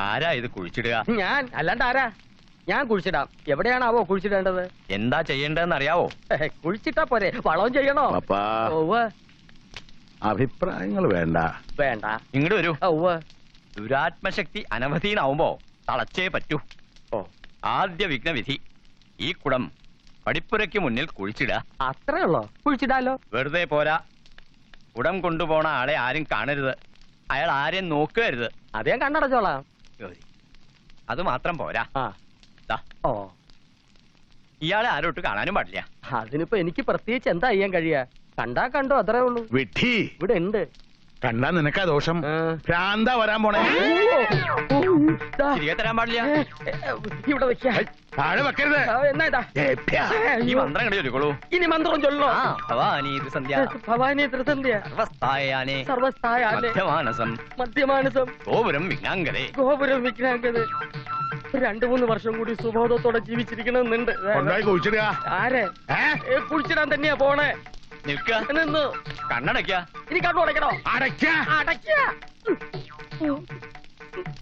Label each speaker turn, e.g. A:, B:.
A: ആരാ ഇത് കുഴിച്ചിടുക?
B: ഞാൻ അല്ലാണ്ട് ആരാ? ഞാൻ കുഴിച്ചിടാം. എവിടെയാണാവോ കുഴിച്ചിടേണ്ടത്?
A: എന്താ ചെയ്യേണ്ടതെന്ന് അറിയാവോ?
B: കുഴിച്ചിട്ടാ പോരെ, വളവും ചെയ്യണോ?
C: അഭിപ്രായങ്ങൾ വേണ്ട.
B: വേണ്ട,
A: ഇങ്ങോട്ട് വരൂ. ദുരാത്മശക്തി അനവധീനാവുമ്പോ തളച്ചേ പറ്റൂ. ആദ്യ വിഘ്നവിധി, ഈ കുടം പടിപ്പുരയ്ക്ക് മുന്നിൽ കുഴിച്ചിടുക.
B: അത്രേ ഉള്ളോ? കുഴിച്ചിടാലോ.
A: വെറുതെ പോരാ, കുടം കൊണ്ടുപോണ ആളെ ആരും കാണരുത്, അയാൾ ആരെയും നോക്കരുത്.
B: അതേ കണ്ണടച്ചോളാം.
A: അത് മാത്രം പോരാ,
B: ഓ
A: ഇയാളെ ആരോട്ട് കാണാനും പാടില്ല.
B: അതിനിപ്പോ എനിക്ക് പ്രത്യേകിച്ച് എന്താ ചെയ്യാൻ കഴിയാ? കണ്ടാ കണ്ടോ, അത്രേ ഉള്ളൂ.
C: വിഡ്ഢി,
B: ഇവിടെ ഉണ്ട്.
C: കണ്ടാ നിനക്കാ ദോഷം. ഭ്രാന്താ വരാൻ പോണേ.
A: തിരികെ തരാൻ പാടില്ല.
B: ഇവിടെ വെക്കാ.
C: താഴെ വെക്കരുത്.
B: എന്നാ
A: ഈ മന്ത്രം കണ്ടു ചൊല്ലിക്കോളൂ.
B: ഇനി മന്ത്രം ചൊല്ലോ.
A: ഭവാനി ത്രിസന്ധ്യ,
B: ഭവാനി ത്രിസന്ധ്യ,
A: സർവസ്ഥായാനേ
B: സർവസ്ഥായാനേ
A: മധ്യമാനസം,
B: മധ്യമാനസം,
A: ഗോപുരം വിഘ്നാംഗരേ.
B: ഗോപുരം വിഘ്നാംഗരേ. 2-3 വർഷം കൂടി സുബോധത്തോടെ ജീവിച്ചിരിക്കണമെന്നുണ്ട്.
C: കുഴിച്ചിടുക.
B: ആരെ? കുഴിച്ചിടാൻ തന്നെയാ പോണേ.
A: നിൽക്ക,
B: നിന്ന്
A: കണ്ണടയ്ക്ക.
B: ഇനി കണ്ണു അടയ്ക്കണോ?
C: അടയ്ക്ക.
B: അടയ്ക്ക.